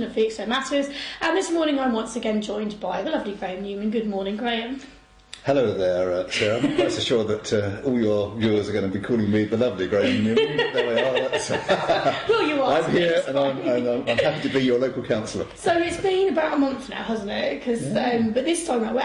of Felixstowe Matters, and this morning I'm once again joined by the lovely Graham Newman. Good morning, Graham. Hello there, Sarah. I'm quite so sure that all your viewers are going to be calling me the lovely Graham Newman. There we are. Well, you are. I'm here, and I'm happy to be your local councillor. So it's been about a month now, hasn't it? But this time round,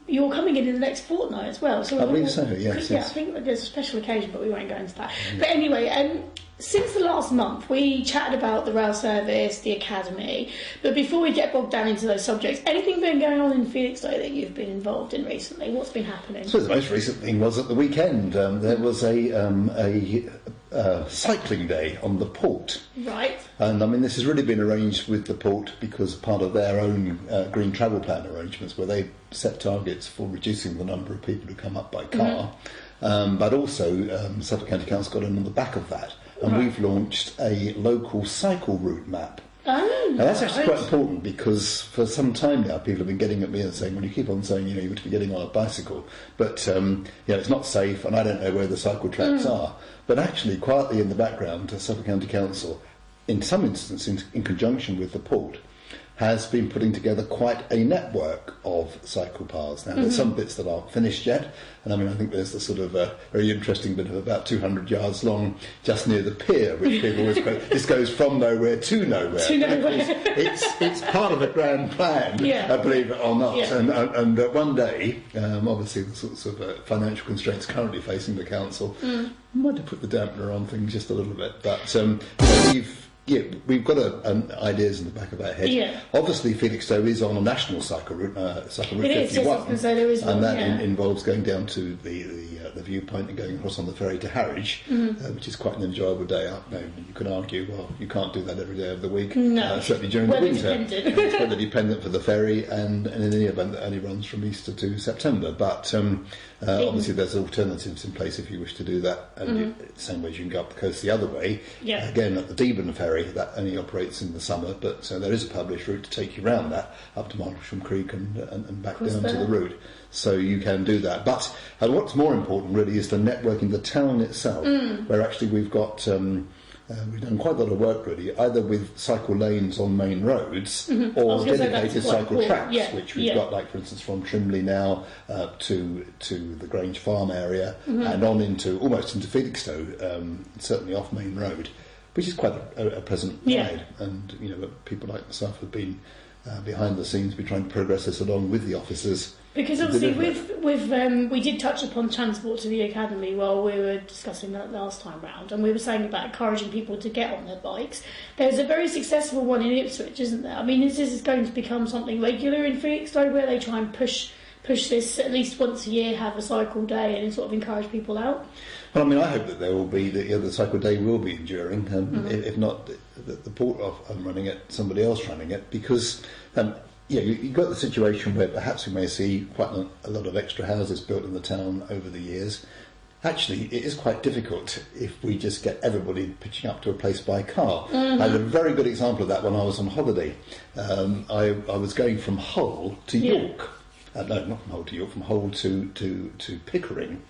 you're coming in the next fortnight as well. So I believe so. Yes. Yeah, I think there's a special occasion, but we won't go into that. But anyway, since the last month, we chatted about the rail service, the academy. But before we get bogged down into those subjects, anything been going on in Felixstowe that you've been involved in recently? What's been happening? So the most recent thing was at the weekend. There was a cycling day on the port. Right. And I mean, this has really been arranged with the port because part of their own green travel plan arrangements, where they set targets for reducing the number of people who come up by car. But also, Suffolk County Council got in on the back of that. And we've launched a local cycle route map. Oh, now that's actually quite important because for some time now people have been getting at me and saying, well, you keep on saying, you ought to be getting on a bicycle, but it's not safe and I don't know where the cycle tracks are. But actually, quietly in the background, Suffolk County Council, in some instances in conjunction with the port, has been putting together quite a network of cycle paths. Now, there's some bits that aren't finished yet, and I mean, I think there's the sort of very interesting bit of about 200 yards long just near the pier, which people always quote, this goes from nowhere to nowhere. To nowhere. It's part of a grand plan, believe it or not. Yeah. And one day, obviously the sorts of financial constraints currently facing the council might have put the dampener on things just a little bit, but we've got ideas in the back of our head. Yeah. Obviously, Felixstowe is on a national cycle route, cycle route 51, yes, I was going to say there is one, and that involves going down to the viewpoint and going across on the ferry to Harwich, which is quite an enjoyable day up. Now, you can argue, well, you can't do that every day of the week. No, certainly during the winter. Dependent. It's weather dependent for the ferry, and in any event, that only runs from Easter to September. But obviously, there's alternatives in place if you wish to do that. And the same way as you can go up the coast the other way. Yeah. Again, at the Deben ferry, that only operates in the summer, but there is a published route to take you around that up to Martlesham Creek and back down to the route. So you can do that. But what's more important really is the network in the town itself, where actually we've got we've done quite a lot of work really, either with cycle lanes on main roads or dedicated cycle tracks, which we've got, like for instance from Trimley now to the Grange Farm area and on almost into Felixstowe, certainly off Main Road, which is quite a pleasant ride. And people like myself have been behind the scenes, been trying to progress this along with the officers. Because obviously we did touch upon transport to the academy while we were discussing that last time round, and we were saying about encouraging people to get on their bikes. There's a very successful one in Ipswich, isn't there? I mean, is this going to become something regular in Felixstowe, where they try and push this at least once a year, have a cycle day and sort of encourage people out? Well, I mean, I hope that there will be, the cycle day will be enduring. If not the port running it, somebody else running it, because you've got the situation where perhaps we may see quite a lot of extra houses built in the town over the years. Actually, it is quite difficult if we just get everybody pitching up to a place by car. I had a very good example of that when I was on holiday. I was going from Hull to York. No, not from Hull to York, from Hull to Pickering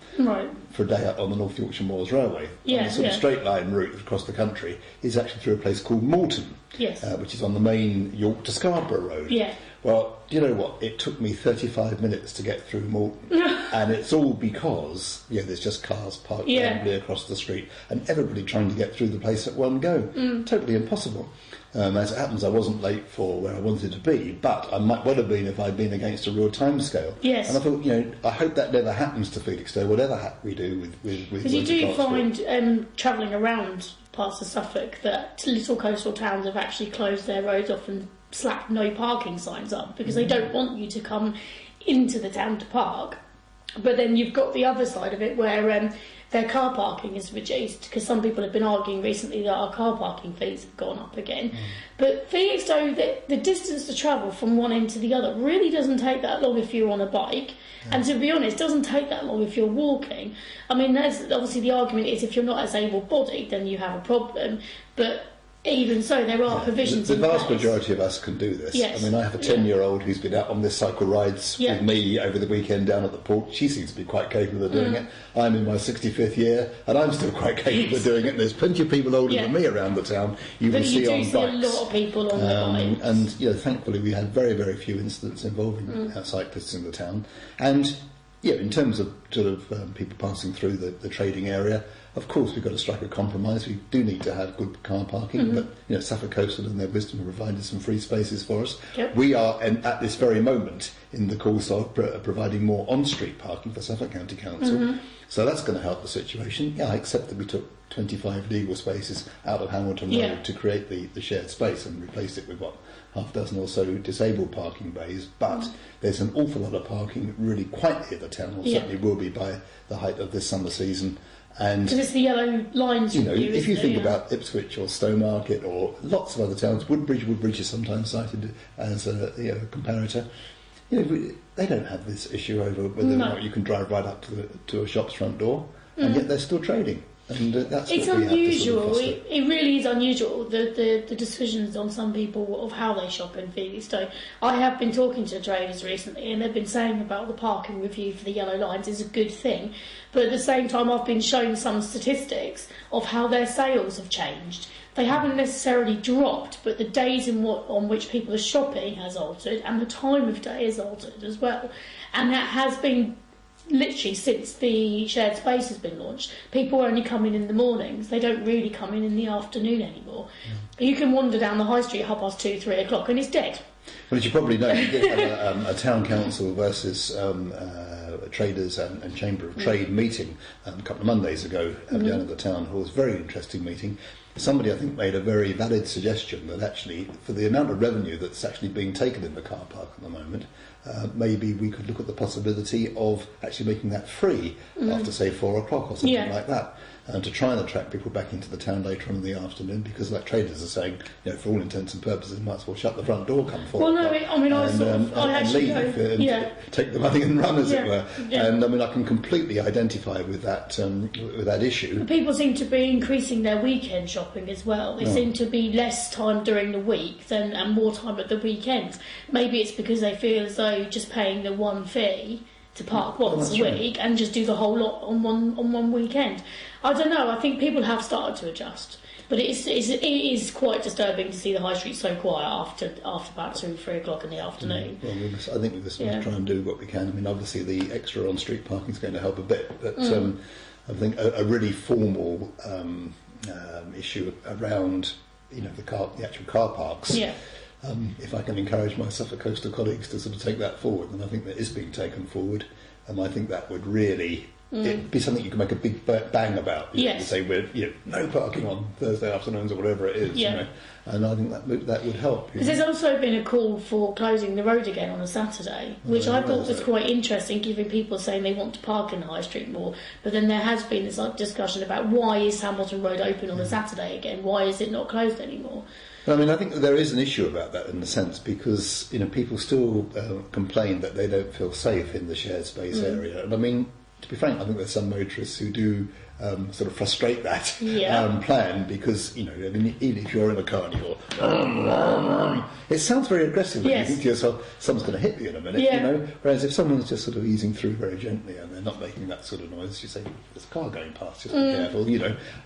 for a day out on the North Yorkshire Moors Railway. And the sort of straight line route across the country is actually through a place called Moulton, which is on the main York to Scarborough Road. Yeah. Well, do you know what? It took me 35 minutes to get through Moulton. And it's all because there's just cars parked randomly across the street and everybody trying to get through the place at one go. Totally impossible. As it happens, I wasn't late for where I wanted to be, but I might well have been if I'd been against a real time scale. Yes. And I thought, I hope that never happens to Felixstowe, whatever we do with because you do find travelling around parts of Suffolk that little coastal towns have actually closed their roads off and slapped no parking signs up because they don't want you to come into the town to park. But then you've got the other side of it where their car parking is reduced, because some people have been arguing recently that our car parking fees have gone up again. But Felixstowe, the distance to travel from one end to the other really doesn't take that long if you're on a bike. And to be honest, it doesn't take that long if you're walking. I mean, there's obviously the argument is if you're not as able-bodied, then you have a problem. But even so, there are provisions The in vast place. majority of us can do this. Yes. I mean, I have a 10-year-old who's been out on this cycle rides with me over the weekend down at the port. She seems to be quite capable of doing it. I'm in my 65th year, and I'm still quite capable of doing it. And there's plenty of people older than me around the town you will see on bikes. But you do see a lot of people on the bikes. And thankfully we had very, very few incidents involving cyclists in the town. And in terms of people passing through the trading area, of course we've got to strike a compromise. We do need to have good car parking, but Suffolk Coastal and their wisdom have provided some free spaces for us. Yep. We are at this very moment in the course of providing more on-street parking for Suffolk County Council. So that's going to help the situation. Yeah, except that we took 25 legal spaces out of Hamilton Road to create the shared space and replaced it with half a dozen or so disabled parking bays, but there's an awful lot of parking really quite near the town, or certainly will be by the height of this summer season. And because it's the yellow lines. If you think about Ipswich or Stowmarket or lots of other towns, Woodbridge is sometimes cited as a comparator. They don't have this issue over whether or not you can drive right up to a shop's front door, and yet they're still trading. And that's it's what we unusual. Have to sort of it really is unusual. The decisions on some people of how they shop in Felixstowe. I have been talking to traders recently, and they've been saying about the parking review for the yellow lines is a good thing. But at the same time, I've been shown some statistics of how their sales have changed. They haven't necessarily dropped, but the days on which people are shopping has altered, and the time of day has altered as well. And that has been literally since the shared space has been launched. People only come in the mornings. They don't really come in the afternoon anymore. You can wander down the high street at 2:30, 3 o'clock, and it's dead. Well, as you probably know, you did have a town council versus traders and Chamber of Trade meeting a couple of Mondays ago down at the town hall. It was a very interesting meeting. Somebody, I think, made a very valid suggestion that actually, for the amount of revenue that's actually being taken in the car park at the moment, maybe we could look at the possibility of actually making that free after, say, 4 o'clock or something like that, and to try and attract people back into the town later on in the afternoon, because like traders are saying, for all intents and purposes, might as well shut the front door come 4 o'clock. And leave take the money and run, as it were. Yeah. And I mean, I can completely identify with that issue. But people seem to be increasing their weekend shopping as well. There seem to be less time during the week and more time at the weekends. Maybe it's because they feel as though just paying the one fee to park once a week and just do the whole lot on one weekend. I don't know. I think people have started to adjust, but it is quite disturbing to see the high street so quiet after about 2, 3 o'clock in the afternoon. Well, I think we must try and do what we can. I mean, obviously the extra on-street parking is going to help a bit, but I think a really formal issue around the actual car parks. Yeah. If I can encourage my Suffolk Coastal colleagues to sort of take that forward, and I think that is being taken forward, and I think that would really be something you can make a big bang about. You say we're no parking on Thursday afternoons or whatever it is. And I think that would help. Because there's also been a call for closing the road again on a Saturday, which I thought was quite interesting, given people saying they want to park in the high street more. But then there has been this discussion about why is Hamilton Road open on a Saturday again? Why is it not closed anymore? I mean, I think there is an issue about that in a sense, because people still complain that they don't feel safe in the shared space area. And I mean, to be frank, I think there's some motorists who do sort of frustrate that plan, because I mean, even if you're in a car and you're it sounds very aggressive when you think to yourself, someone's going to hit me in a minute. Whereas if someone's just sort of easing through very gently and they're not making that sort of noise, you say, there's a car going past, just be careful,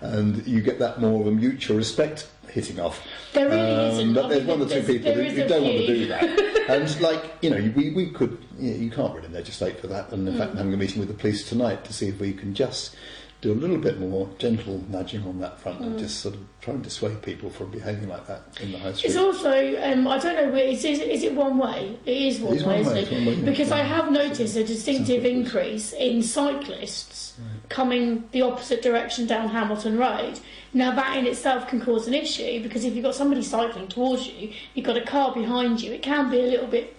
and you get that more of a mutual respect hitting off. There really isn't. But there's one or two people who don't want to do that. And we could, you can't really legislate for that. And in fact, I'm having a meeting with the police tonight to see if we can just do a little bit more gentle nudging on that front and just sort of try and dissuade people from behaving like that in the high street. It's also, I don't know, is it one way? It is one way, isn't it? Because I have noticed a distinctive increase in cyclists coming the opposite direction down Hamilton Road. Now that in itself can cause an issue, because if you've got somebody cycling towards you, you've got a car behind you, it can be a little bit...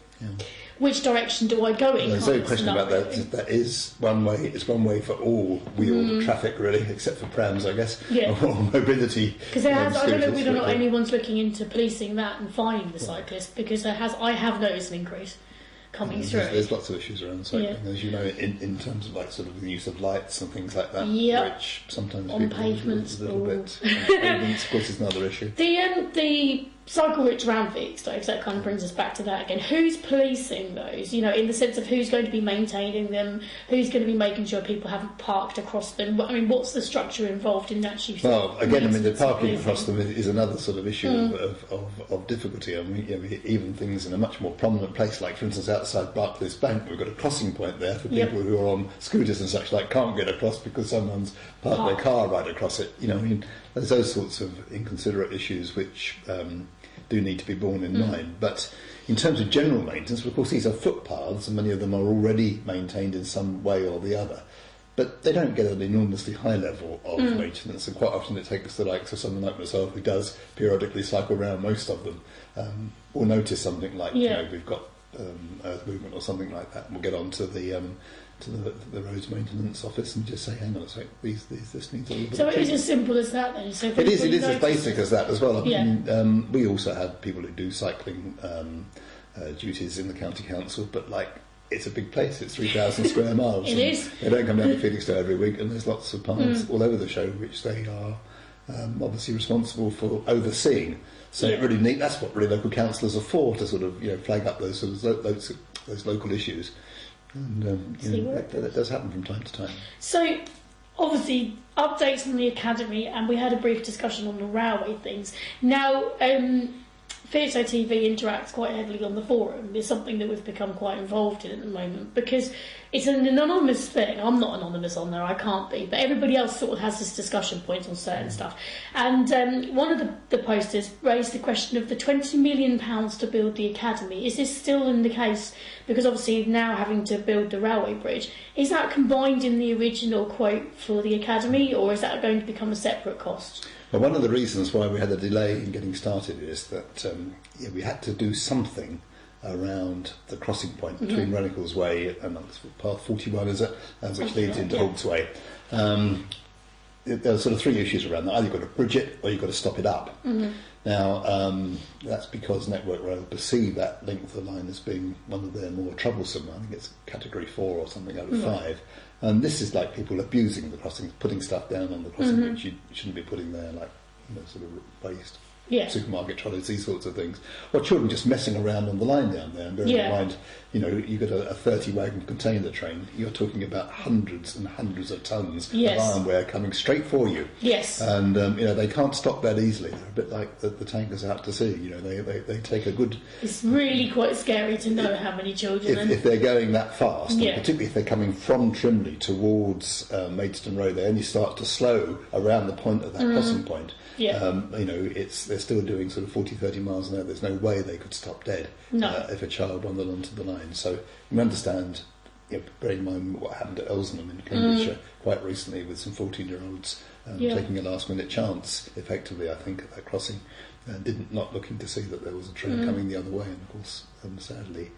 Which direction do I go in? There's no question about that. That is one way. It's one way for all wheeled traffic, really, except for prams, I guess, or mobility. Because I don't know whether or not anyone's looking into policing that and fining the cyclists, because I have noticed an increase. coming through. There's lots of issues around cycling, as you know, in terms of like sort of the use of lights and things like that, which sometimes on people pavements, a little bit. Pavements, of course, is another issue. The cycle routes around Felixstowe, because that kind of brings us back to that again. Who's policing those? You know, in the sense of who's going to be maintaining them, who's going to be making sure people haven't parked across them. I mean, what's the structure involved in actually? Well, again, I mean, the parking across them is another sort of issue of difficulty. I mean, you know, even things in a much more prominent place, like for instance outside Barclays Bank, we've got a crossing point there for people who are on scooters and such like can't get across because someone's parked their car right across it. You know, I mean, there's those sorts of inconsiderate issues which do need to be borne in mind. But in terms of general maintenance, of course, these are footpaths, and many of them are already maintained in some way or the other. But they don't get an enormously high level of maintenance, and quite often it takes the likes of someone like myself who does periodically cycle around most of them, or notice something like, you know, we've got earth movement or something like that, and we'll get on to the roads maintenance office and just say, hang on a sec, this needs a little bit. So it is as simple as that then? So it is as basic as that as well. I mean, we also have people who do cycling duties in the county council, but like, it's a big place, it's 3,000 square miles. It is. They don't come down to Felixstowe every week, and there's lots of paths all over the show which they are obviously responsible for overseeing. So it really that's what really local councillors are for, to sort of, you know, flag up those sort of those local issues. And you know, that does happen from time to time. So, obviously, updates on the academy, and we had a brief discussion on the railway things. Now, Felixstowe TV interacts quite heavily on the forum. It's something that we've become quite involved in at the moment, because it's an anonymous thing. I'm not anonymous on there, I can't be, but everybody else sort of has this discussion point on certain stuff. And one of the posters raised the question of the £20 million to build the academy. Is this still in the case? Because obviously now having to build the railway bridge, is that combined in the original quote for the academy, or is that going to become a separate cost? Well, one of the reasons why we had a delay in getting started is that we had to do something around the crossing point between Rennicles Way and path 41, is it, which leads into Hawkes Way. There are sort of three issues around that. Either you've got to bridge it or you've got to stop it up. Now, that's because Network Rail perceive that length of the line as being one of their more troublesome. I think it's category 4 or something out of 5. And this is like people abusing the crossings, putting stuff down on the crossing which you shouldn't be putting there, like, you know, sort of waste. Supermarket trolleys, these sorts of things. Or children just messing around on the line down there. And bearing in mind, you know, you've got a 30-wagon container train, you're talking about hundreds and hundreds of tons of ironware coming straight for you. And, you know, they can't stop that easily. They're a bit like the tankers out to sea. You know, they take a good... It's really quite scary to know how many children... If they're going that fast, and particularly if they're coming from Trimley towards Maidstone Road, they only start to slow around the point of that crossing point. You know, they're still doing sort of 40, 30 miles an hour. There's no way they could stop dead if a child wandered onto the line. So you understand, you know, bearing in mind what happened at Elsenham in Cambridgeshire quite recently with some 14-year-olds taking a last-minute chance, effectively, I think, at that crossing, and not looking to see that there was a train coming the other way. And of course, sadly,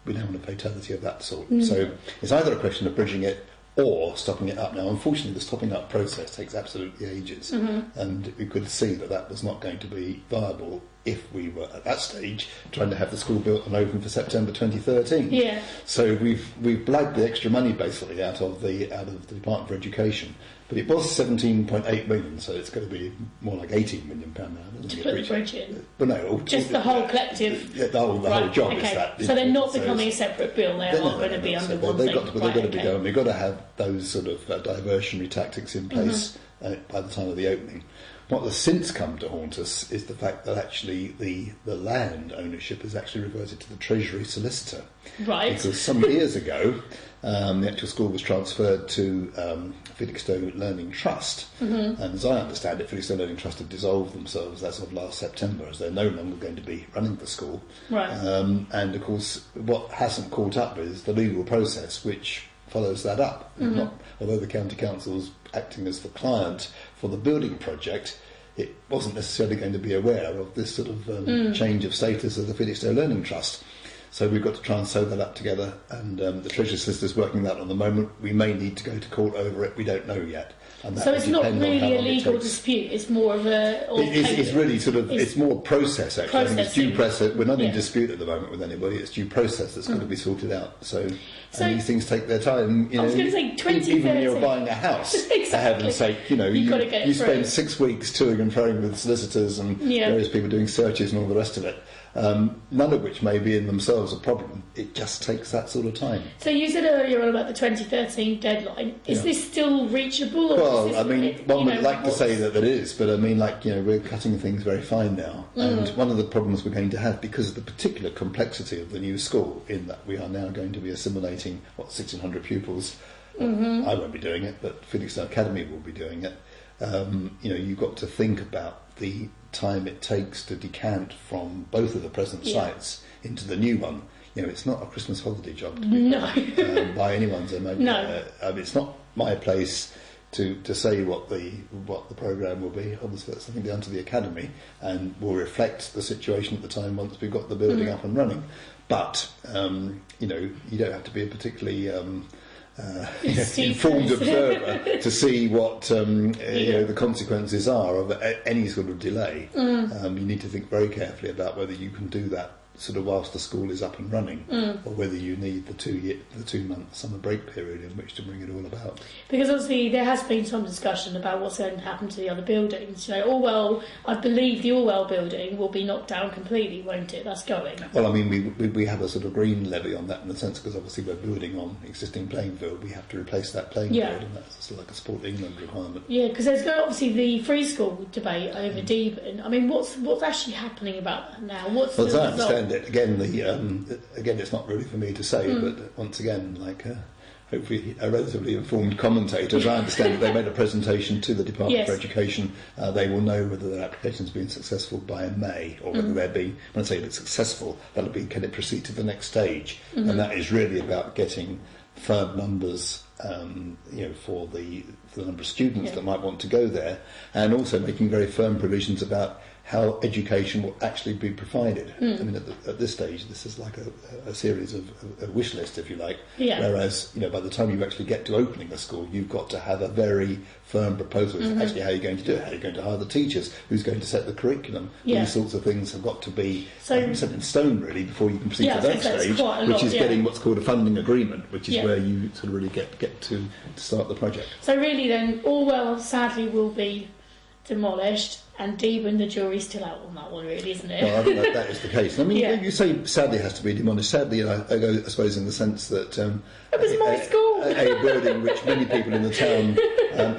we now have a fatality of that sort. So it's either a question of bridging it or stopping it up. Now, unfortunately, the stopping up process takes absolutely ages, and we could see that was not going to be viable if we were at that stage trying to have the school built and open for September 2013. So we've blagged the extra money basically out of the Department for Education, but it was 17.8 million, so it's going to be more like 18 million pound now. To put the bridge in? But no, just the whole collective. The whole job is that. So they're not becoming a separate bill. They are going to be under one thing. They've got to be going. We've got to have those sort of diversionary tactics in place by the time of the opening. What has since come to haunt us is the fact that actually the land ownership has actually reverted to the Treasury solicitor. Right. Because some years ago, the actual school was transferred to Felixstowe Learning Trust. And as I understand it, Felixstowe Learning Trust have dissolved themselves as of last September, as they're no longer going to be running the school. Right. And of course, what hasn't caught up is the legal process, which follows that up. Although the county council's acting as the client for the building project, it wasn't necessarily going to be aware of this sort of change of status of the Felixstowe Learning Trust. So we've got to try and sew that up together, and the Treasury Solicitor's working that on the moment. We may need to go to court over it. We don't know yet. And that so it's not really a legal takes. dispute. It's more of a. It's really sort of. It's more process actually. I think it's due process. We're not in dispute at the moment with anybody. It's due process that's got to be sorted out. So and these things take their time. You know, I was going to say 2030. Even when you're buying a house, exactly. for heaven's sake, you know, you spend 6 weeks toing and froing with solicitors and various people doing searches and all the rest of it. None of which may be in themselves a problem. It just takes that sort of time. So you said earlier on about the 2013 deadline. Is this still reachable? Or well, I mean, one would like to say that it is, but I mean, like, you know, we're cutting things very fine now. And one of the problems we're going to have, because of the particular complexity of the new school, in that we are now going to be assimilating, 1,600 pupils. I won't be doing it, but Felixstowe Academy will be doing it. You know, you've got to think about the time it takes to decant from both of the present sites into the new one. You know, it's not a Christmas holiday job to be by anyone's imagination. No. It's not my place to say what the programme will be. Obviously, that's something down to the academy, and will reflect the situation at the time once we've got the building up and running. But you know, you don't have to be a particularly informed observer to see what you know, the consequences are of any sort of delay. You need to think very carefully about whether you can do that sort of whilst the school is up and running, or whether you need the 2-month summer break period in which to bring it all about. Because obviously there has been some discussion about what's going to happen to the other buildings. You know, I believe the Orwell building will be knocked down completely, won't it? That's going. Well, I mean, we have a sort of green levy on that in the sense, because obviously we're building on existing playing field. We have to replace that playing field, and that's sort of like a Sport England requirement. Yeah, because there's obviously the free school debate over Deben. I mean, what's actually happening about that now? What's well, as I understand it, again, again, it's not really for me to say, but once again, like hopefully a relatively informed commentator, as I understand it, they made a presentation to the Department for Education. They will know whether their application's been successful by May, or whether they're being, when I say it's successful, that'll be, can it proceed to the next stage? And that is really about getting firm numbers, you know, for the number of students that might want to go there, and also making very firm provisions about how education will actually be provided. I mean, at this stage, this is like a series of a wish list, if you like. Whereas, you know, by the time you actually get to opening a school, you've got to have a very firm proposal. Actually, how are you going to do it? How are you going to hire the teachers? Who's going to set the curriculum? These sorts of things have got to be set in stone, really, before you can proceed to that stage, which is getting what's called a funding agreement, which is where you sort of really get to start the project. So really, then, Orwell sadly will be demolished, and Deben, the jury's still out on that one, really, isn't it? Well, I think that is the case. I mean, you say sadly has to be demolished. Sadly, I suppose in the sense that it was my school, a building which many people in the town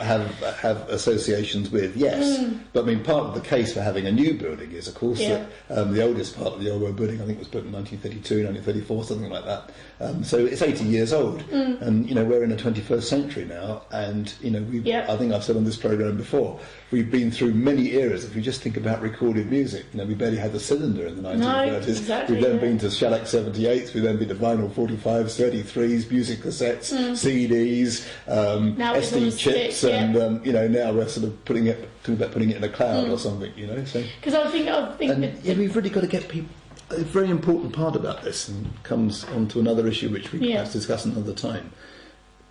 have associations with. Yes, but I mean, part of the case for having a new building is, of course, that the oldest part of the Orwell building, I think, was built in 1932, 1934, something like that. So it's 80 years old, and you know, we're in the 21st century now, and you know, I think I've said on this programme before, we've been through many eras. If you just think about recorded music, you know, we barely had the cylinder in the 1930s. We've then been to shellac 78s, we've then been to vinyl 45s, 33s, music cassettes, CDs, SD chips, and you know, now we're sort of talking about putting it in a cloud or something, you know. So because I think we've really got to get people. A very important part about this, and comes on to another issue which we perhaps discuss another time.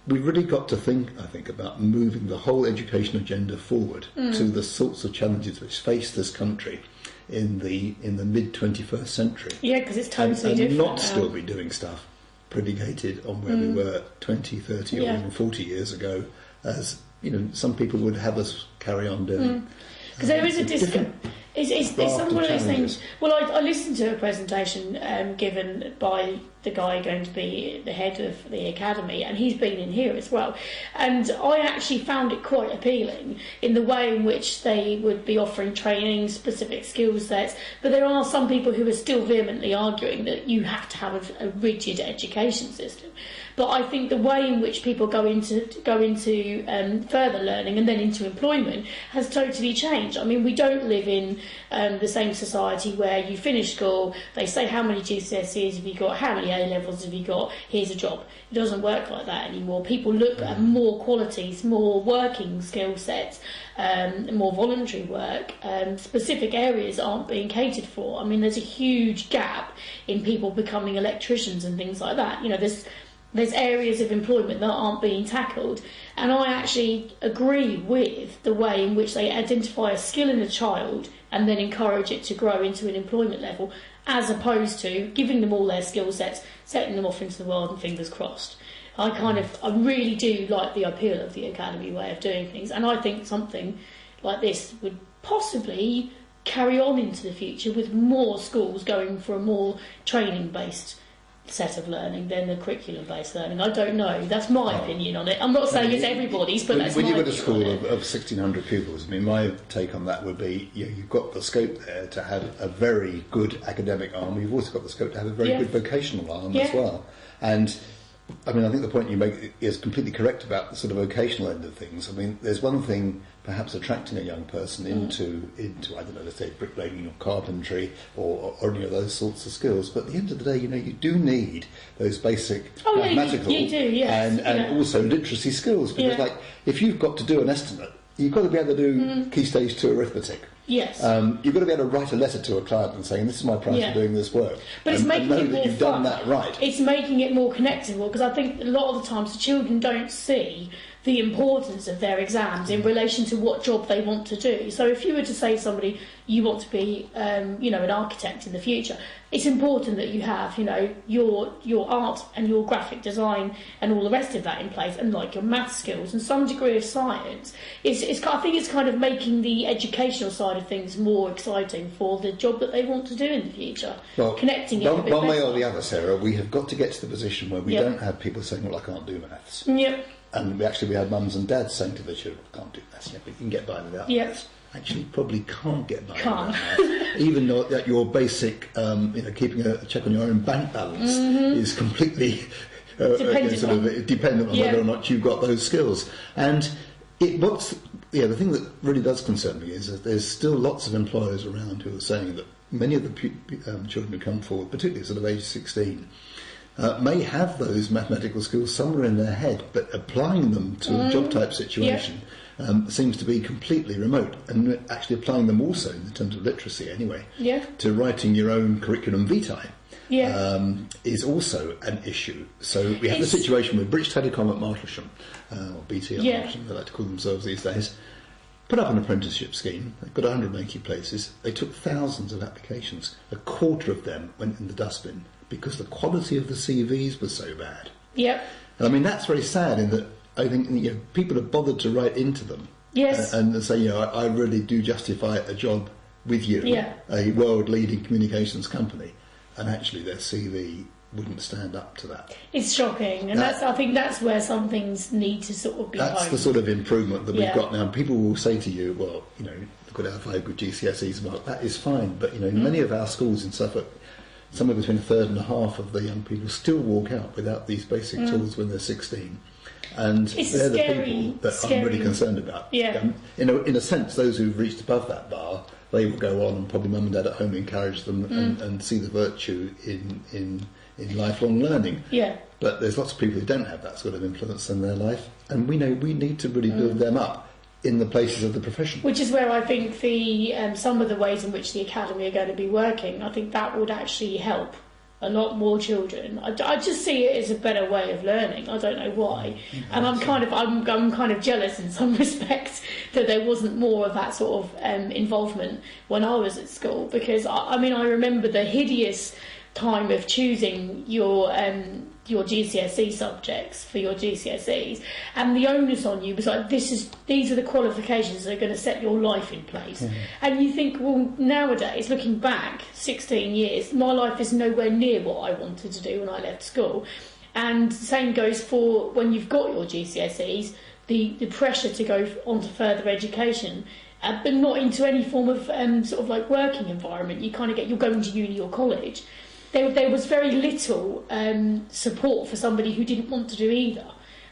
We've really got to think, I think, about moving the whole education agenda forward to the sorts of challenges which face this country in the mid-21st century. Yeah, because it's totally different. And not still be doing stuff predicated on where we were 20, 30 or even 40 years ago, as you know, some people would have us carry on doing. Because there is a disconnect. It's some one of those things. Well, I listened to a presentation given by the guy going to be the head of the academy, and he's been in here as well. And I actually found it quite appealing in the way in which they would be offering training, specific skill sets. But there are some people who are still vehemently arguing that you have to have a rigid education system. But I think the way in which people go into further learning and then into employment has totally changed. I mean, we don't live in the same society where you finish school, they say how many GCSEs have you got, how many A-levels have you got, here's a job. It doesn't work like that anymore. People look at more qualities, more working skill sets, more voluntary work. Specific areas aren't being catered for. I mean, there's a huge gap in people becoming electricians and things like that. You know, there's areas of employment that aren't being tackled, and I actually agree with the way in which they identify a skill in a child and then encourage it to grow into an employment level, as opposed to giving them all their skill sets, setting them off into the world and fingers crossed. I really do like the appeal of the academy way of doing things, and I think something like this would possibly carry on into the future with more schools going for a more training-based set of learning than the curriculum-based learning. I don't know. That's my opinion on it. I'm not saying it's everybody's, but that's my opinion. When you've got a school of 1,600 pupils, I mean, my take on that would be, you've got the scope there to have a very good academic arm. You've also got the scope to have a very good vocational arm as well. And I mean, I think the point you make is completely correct about the sort of vocational end of things. I mean, there's one thing perhaps attracting a young person into I don't know, let's say bricklaying or carpentry or any of those sorts of skills. But at the end of the day, you do need those basic mathematical you do, yes. and also literacy skills. Because like, if you've got to do an estimate, you've got to be able to do Key Stage 2 arithmetic. Yes. You've got to be able to write a letter to a client and saying, this is my price for doing this work. But it's making it more you've fun. Done that right. It's making it more connectable, because I think a lot of the times the children don't see the importance of their exams in relation to what job they want to do. So if you were to say to somebody, you want to be, an architect in the future, it's important that you have, your art and your graphic design and all the rest of that in place, and like your math skills and some degree of science. I think it's kind of making the educational side of things more exciting for the job that they want to do in the future. Well, connecting it one way or the other, Sarah, we have got to get to the position where we don't have people saying, well, I can't do maths. Yep. And we had mums and dads saying to their children, I can't do maths, but you can get by without maths. Actually, you probably can't get by without maths. Even though that your basic, keeping a check on your own bank balance is completely dependent on whether or not you've got those skills. And the thing that really does concern me is that there's still lots of employers around who are saying that many of the children who come forward, particularly sort of age 16, may have those mathematical skills somewhere in their head, but applying them to a job type situation seems to be completely remote. And actually applying them also, in terms of literacy anyway, to writing your own curriculum vitae is also an issue. So we have the situation with British Telecom at Martlesham, or BT at Martlesham, they like to call themselves these days, put up an apprenticeship scheme. They've got 180 places. They took thousands of applications. A quarter of them went in the dustbin, because the quality of the CVs was so bad. Yep. And I mean, that's very sad in that I think people have bothered to write into them. Yes. And say, I really do justify a job with you, a world-leading communications company, and actually their CV wouldn't stand up to that. It's shocking, and I think that's where some things need to sort of be That's honed. the sort of improvement that we've got now. People will say to you, well, look at our 5 good GCSEs, well, that is fine, but many of our schools in Suffolk, somewhere between a third and a half of the young people still walk out without these basic tools when they're 16. And they're the people that I'm really concerned about. Yeah. In a sense, those who've reached above that bar, they will go on and probably mum and dad at home encourage them and see the virtue in lifelong learning. Yeah. But there's lots of people who don't have that sort of influence in their life, and we know we need to really build them up in the places of the profession. Which is where I think the some of the ways in which the academy are going to be working, I think that would actually help a lot more children. I just see it as a better way of learning. I don't know why, and I'm kind of jealous in some respects that there wasn't more of that sort of involvement when I was at school, because I remember the hideous time of choosing your GCSE subjects for your GCSEs, and the onus on you was like, these are the qualifications that are going to set your life in place. And you think, well, nowadays, looking back 16 years, my life is nowhere near what I wanted to do when I left school. And the same goes for when you've got your GCSEs, the pressure to go on to further education, but not into any form of sort of like working environment. You kind of you're going to uni or college. There was very little support for somebody who didn't want to do either.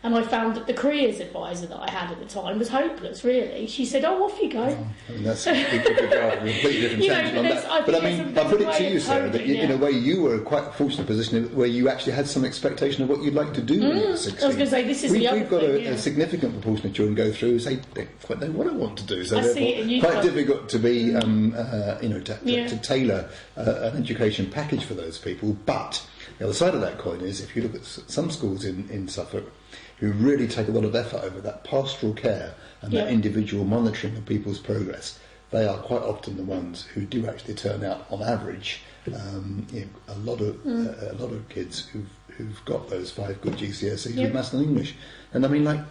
And I found that the careers advisor that I had at the time was hopeless, really. She said, "Oh, off you go." I mean, that's a completely different tangent on that. But I mean, I put it to you, Sarah, that in a way you were quite a fortunate position where you actually had some expectation of what you'd like to do when you were 16. I was going to say, this is the other We've got thing, a significant proportion of children go through and say, they don't quite know what I want to do. So therefore, quite difficult to be, to tailor an education package for those people. But the other side of that coin is, if you look at some schools in Suffolk who really take a lot of effort over that pastoral care and that individual monitoring of people's progress, they are quite often the ones who do actually turn out, on average, a lot of kids who've got those 5 good GCSEs with Maths and English. And I mean, I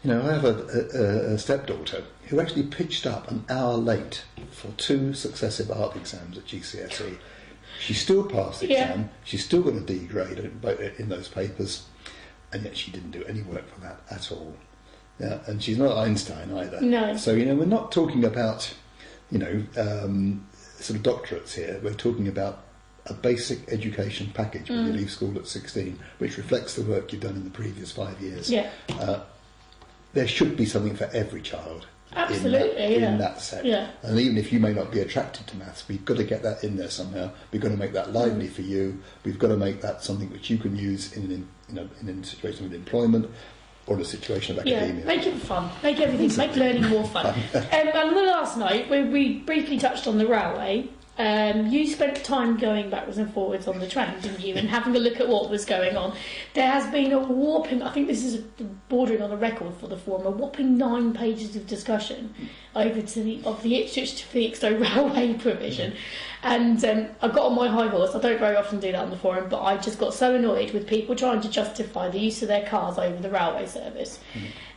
have a stepdaughter who actually pitched up an hour late for 2 successive art exams at GCSE. She still passed the exam. She's still got a D grade in those papers, and yet she didn't do any work for that at all. Yeah, and she's not Einstein either. No. So we're not talking about sort of doctorates here. We're talking about a basic education package when you leave school at 16, which reflects the work you've done in the previous 5 years. Yeah. There should be something for every child. Absolutely, in that set. Yeah. And even if you may not be attracted to maths, we've got to get that in there somehow. We've got to make that lively for you. We've got to make that something which you can use in a situation of employment or in a situation of academia. Yeah, make it fun. Make everything, make learning more fun. And the last night, we briefly touched on the railway. You spent time going backwards and forwards on the train, didn't you, and having a look at what was going on. There has been a whopping, I think this is bordering on a record for the forum, a whopping 9 pages of discussion over of the Ipswich to Felixstowe railway provision. And I got on my high horse. I don't very often do that on the forum, but I just got so annoyed with people trying to justify the use of their cars over the railway service.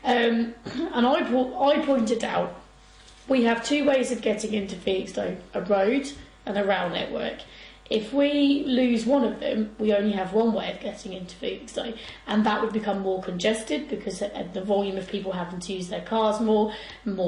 And I pointed out, we have 2 ways of getting into Felixstowe, a road and a rail network. If we lose one of them, we only have one way of getting into Felixstowe, and that would become more congested because the volume of people having to use their cars more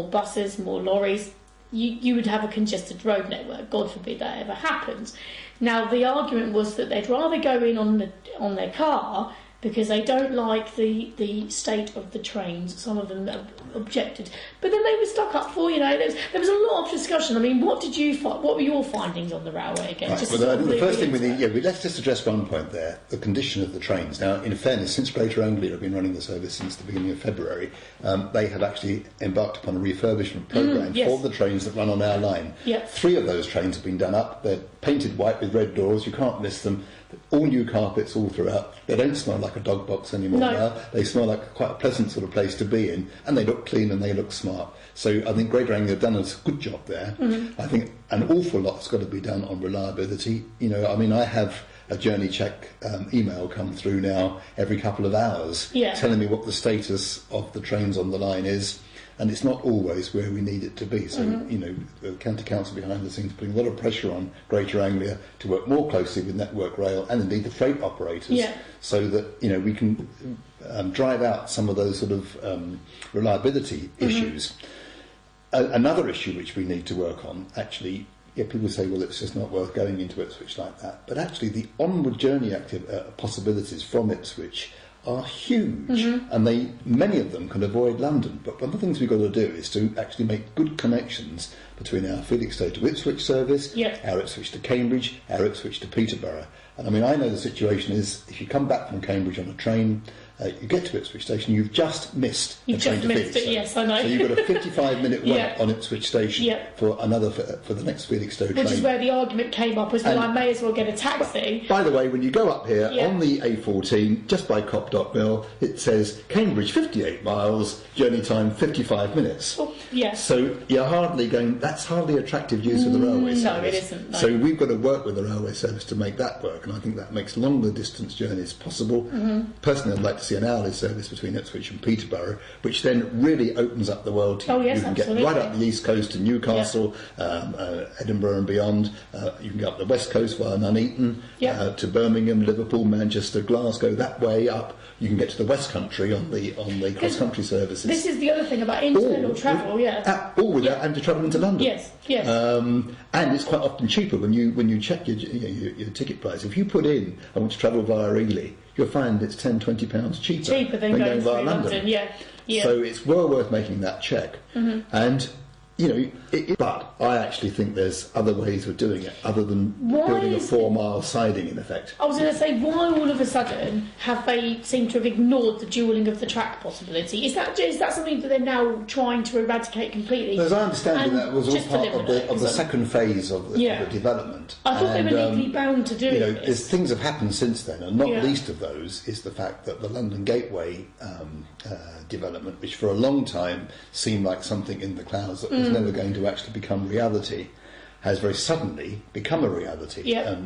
buses, more lorries, you would have a congested road network. God forbid that ever happens. Now, the argument was that they'd rather go in on their car because they don't like the state of the trains. Some of them objected, but then they were stuck up for, there was a lot of discussion. I mean, what were your findings on the railway again? Right, the first thing we need, let's just address one point there, the condition of the trains. Now, in fairness, since Greater Anglia have been running the service since the beginning of February, they have actually embarked upon a refurbishment programme for the trains that run on our line. Yep. 3 of those trains have been done up. They're painted white with red doors. You can't miss them. All new carpets all throughout. They don't smell like a dog box anymore now. They smell like quite a pleasant sort of place to be in, and they look clean and they look smart. So I think Greater Anglia have done a good job there. I think an awful lot's got to be done on reliability. I have a journey check email come through now every couple of hours telling me what the status of the trains on the line is. And it's not always where we need it to be. So, the County Council behind the scenes putting a lot of pressure on Greater Anglia to work more closely with Network Rail and indeed the freight operators so that, we can drive out some of those sort of reliability issues. Another issue which we need to work on, actually, people say, well, it's just not worth going into Ipswich like that. But actually, the onward journey possibilities from Ipswich are huge, and many of them can avoid London. But one of the things we've got to do is to actually make good connections between our Felixstowe to Ipswich service, our Ipswich to Cambridge, our Ipswich to Peterborough. And I know the situation is, if you come back from Cambridge on a train, you get to Ipswich Station, you've just missed the train to Felixstowe. Yes, I know. So you've got a 55-minute wait on Ipswich Station for the next Felixstowe train. Which is where the argument came up, well, I may as well get a taxi. By the way, when you go up here on the A14, just by Copdock Mill, it says Cambridge 58 miles, journey time 55 minutes. Oh, So you're hardly going, that's hardly attractive use of the railway service. No, it isn't. No. So we've got to work with the railway service to make that work, and I think that makes longer distance journeys possible. Personally, I'd like to see an hourly service between Ipswich and Peterborough, which then really opens up the world to you. You can get right up the east coast to Newcastle, Edinburgh and beyond. You can go up the west coast via Nuneaton to Birmingham, Liverpool, Manchester, Glasgow, that way up. You can get to the West Country on the cross-country services. This is the other thing about internal travel, all without having to travel into London. Yes. And it's quite often cheaper when you check your ticket price. If you put in, I want to travel via Ely, you'll find it's £10-20 cheaper than going via through London. Yeah. So it's well worth making that check. And you know, but I actually think there's other ways of doing it other than building a 4-mile siding, in effect. I was going to say, why all of a sudden have they seemed to have ignored the dualling of the track possibility? Is that something that they're now trying to eradicate completely? As I understand it, that was all part of the second phase of the development. I thought they were legally bound to do it. Things have happened since then, and not least of those is the fact that the London Gateway development, which for a long time seemed like something in the clouds that was never going to actually become reality, has very suddenly become a reality.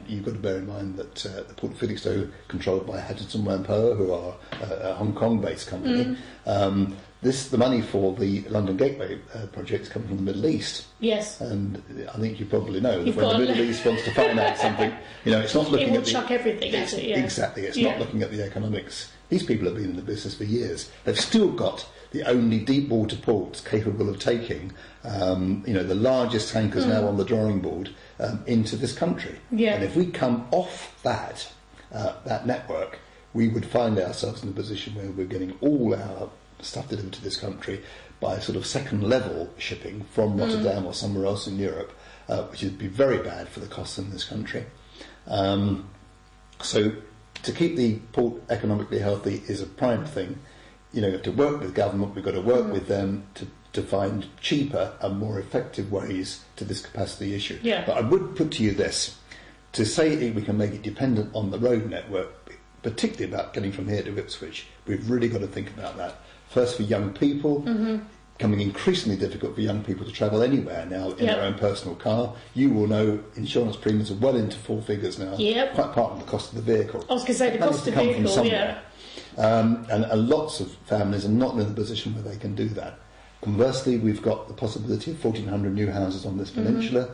You've got to bear in mind that the Port of Felixstowe, controlled by Hutchinson Whampoa, who are a Hong Kong-based company, the money for the London Gateway projects come from the Middle East. Yes. And I think you probably know that when the Middle East wants to finance something, you know, it's not looking at chuck everything at it. Yeah. Exactly. It's not looking at the economics. These people have been in the business for years. They've still got the only deep water ports capable of taking, the largest tankers now on the drawing board into this country. Yeah. And if we come off that network, we would find ourselves in a position where we're getting all our stuff delivered to this country by sort of second level shipping from Rotterdam or somewhere else in Europe, which would be very bad for the costs in this country. So to keep the port economically healthy is a prime thing. You know, you have to work with government, we've got to work with them to find cheaper and more effective ways to this capacity issue. Yeah. But I would put to you this, to say we can make it dependent on the road network, particularly about getting from here to Ipswich, we've really got to think about that. First for young people, becoming increasingly difficult for young people to travel anywhere now in their own personal car. You will know insurance premiums are well into 4 figures now, quite part of the cost of the vehicle. I was going to say, the cost of the vehicle, and lots of families are not in a position where they can do that. Conversely, we've got the possibility of 1,400 new houses on this peninsula,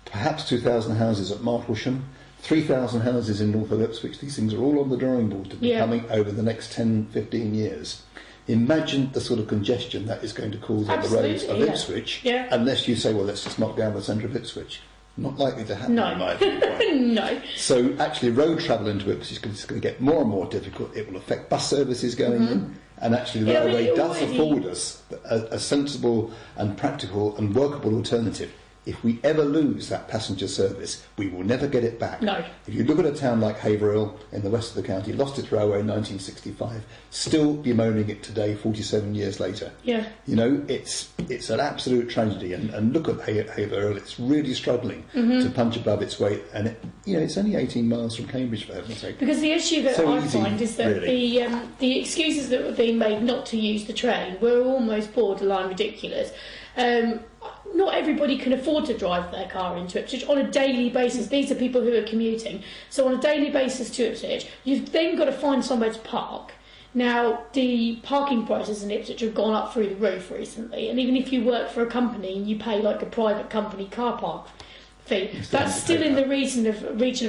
perhaps 2,000 houses at Martlesham, 3,000 houses in north of Ipswich. These things are all on the drawing board to be coming over the next 10, 15 years. Imagine the sort of congestion that is going to cause on the roads of Ipswich, unless you say, well, let's just knock down the centre of Ipswich. Not likely to happen, in my opinion. No. So actually road travel into Ipswich is going to get more and more difficult. It will affect bus services going in, and actually the railway does afford us a sensible and practical and workable alternative. If we ever lose that passenger service, we will never get it back. No. If you look at a town like Haverhill in the west of the county, lost its railway in 1965, still bemoaning it today, 47 years later. Yeah. You know, it's an absolute tragedy. And look at Haverhill; it's really struggling to punch above its weight. And it's only 18 miles from Cambridge, for heaven's sake. Because the issue that I find is that the excuses that were being made not to use the train were almost borderline ridiculous. Not everybody can afford to drive their car into Ipswich on a daily basis. These are people who are commuting. So on a daily basis to Ipswich, you've then got to find somewhere to park. Now, the parking prices in Ipswich have gone up through the roof recently, and even if you work for a company and you pay like a private company car park fee, that's still in the region of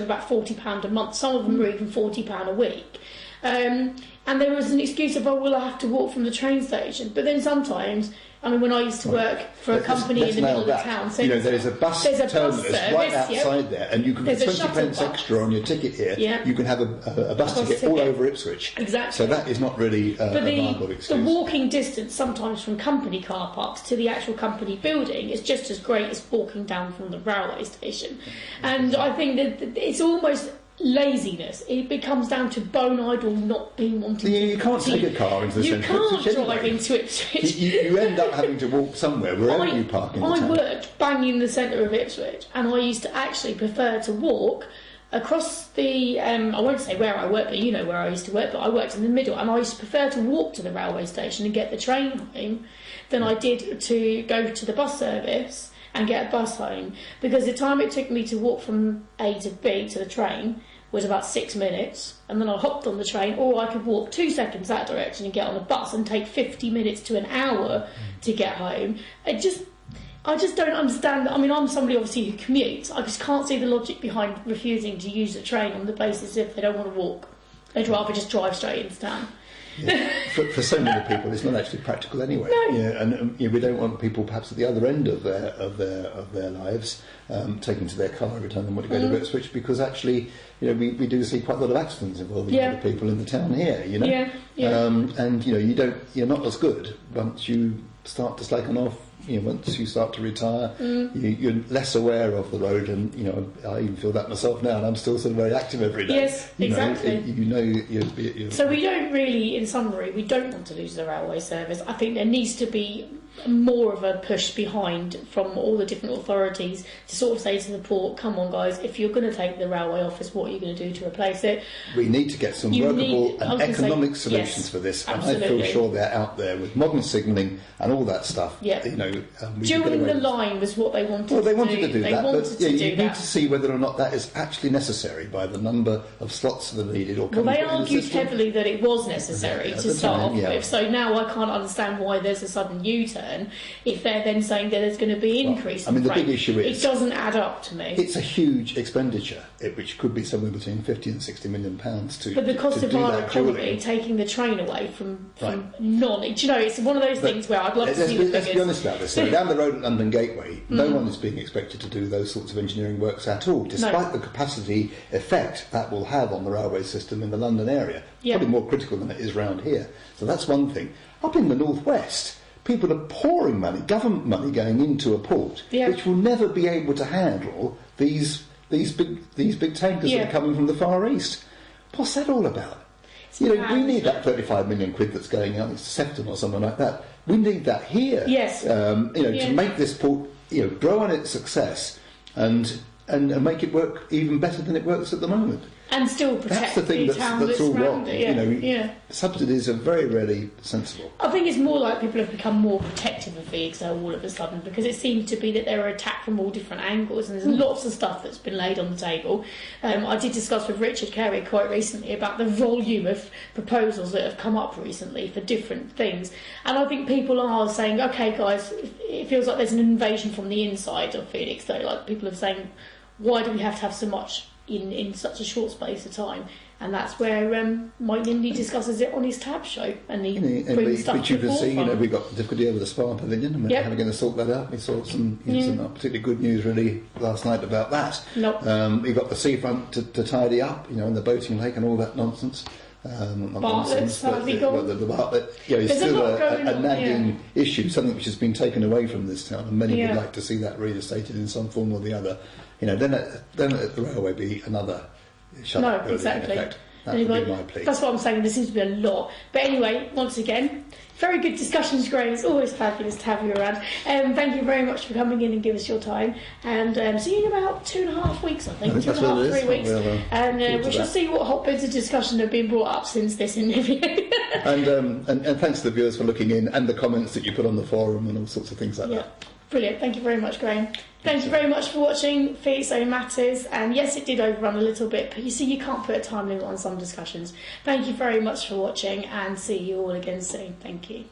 about £40 a month. Some of them are even £40 a week. And there was an excuse of, well, I have to walk from the train station. But then sometimes, I mean, when I used to work for a company in the middle of the town, so there's a bus terminus right outside there, and you can put 20 pence extra on your ticket here. Yep. You can have a bus ticket all over Ipswich. Exactly. So that is not really a viable excuse. The walking distance sometimes from company car parks to the actual company building is just as great as walking down from the railway station. And I think that it's almost laziness. It becomes down to bone idle not being wanting to. You can't take a car into the centre of Ipswich. You can't drive into Ipswich. You end up having to walk somewhere wherever you park in the town. I worked bang in the centre of Ipswich, and I used to actually prefer to walk across the. I won't say where I worked, but you know where I used to work. But I worked in the middle, and I used to prefer to walk to the railway station and get the train home than I did to go to the bus service and get a bus home, because the time it took me to walk from A to B to the train was about 6 minutes, and then I hopped on the train, or I could walk 2 seconds that direction and get on a bus and take 50 minutes to an hour to get home. I just don't understand that. I mean, I'm somebody obviously who commutes. I just can't see the logic behind refusing to use the train on the basis if they don't want to walk. They'd rather just drive straight into town. Yeah. For so many people, it's not actually practical anyway. No. Yeah, and we don't want people perhaps at the other end of their lives taking to their car every time they want to go to Ipswich, because actually, we do see quite a lot of accidents involving other people in the town here. Yeah. And you're not as good once you start to slacken off. Once you start to retire, you're less aware of the road, and I even feel that myself now, and I'm still sort of very active every day. Yes, exactly. You're So we don't really, in summary, we don't want to lose the railway service. I think there needs to be more of a push behind from all the different authorities to sort of say to the port, come on guys, if you're going to take the railway office, what are you going to do to replace it? We need to get some workable and economic solutions for this, and I feel sure they're out there with modern signalling and all that stuff. Yeah. During the line was what they wanted to do. Well, they wanted to do that, but you need to see whether or not that is actually necessary by the number of slots that are needed. Or they argued heavily that it was necessary to start off with, so now I can't understand why there's a sudden U-turn if they're then saying that there's going to be increase in the big issue is it doesn't add up to me. It's a huge expenditure, which could be somewhere between 50 and 60 million pounds to. But the cost of our economy, taking the train away from non, it's one of those things where I'd love to see the figures. Let's be honest about this. So down the road at London Gateway, no one is being expected to do those sorts of engineering works at all, despite the capacity effect that will have on the railway system in the London area. Probably more critical than it is round here. So that's one thing. Up in the northwest, people are pouring money, government money, going into a port which will never be able to handle these big tankers that are coming from the Far East. What's that all about? We need that 35 million quid that's going out to Sefton or something like that. We need that here. Yes. To make this port grow on its success and make it work even better than it works at the moment. And still protect the thing that's all wrong. Subsidies are very rarely sensible. I think it's more like people have become more protective of VXO all of a sudden, because it seems to be that they're attacked from all different angles, and there's lots of stuff that's been laid on the table. I did discuss with Richard Carey quite recently about the volume of proposals that have come up recently for different things, and I think people are saying, okay guys, it feels like there's an invasion from the inside of Felixstowe. Like, people are saying, why do we have to have so much in such a short space of time? And that's where Mike Lindy discusses it on his tab show, and he brings stuff to the forefront. We've got difficulty over the Spa Pavilion, and we're going to sort that out. We saw some not particularly good news really last night about that. We've got the seafront to tidy up, and the boating lake and all that nonsense. Bartlett's hardly gone. The Bartlett, it's still a nagging issue, something which has been taken away from this town, and many would like to see that reinstated in some form or the other. Then at the railway be another shut-up building, in effect. That would be my plea. That's what I'm saying, there seems to be a lot. But anyway, once again, very good discussions, Graham. It's always fabulous to have you around. Thank you very much for coming in and giving us your time. And see you in about 2.5 weeks, I think. 2.5, 3 weeks. And we shall see what hot bits of discussion have been brought up since this interview. and thanks to the viewers for looking in, and the comments that you put on the forum and all sorts of things like that. Brilliant. Thank you very much, Graham. Thank you very much for watching Felixstowe Matters. And yes, it did overrun a little bit, but you see, you can't put a time limit on some discussions. Thank you very much for watching, and see you all again soon. Thank you.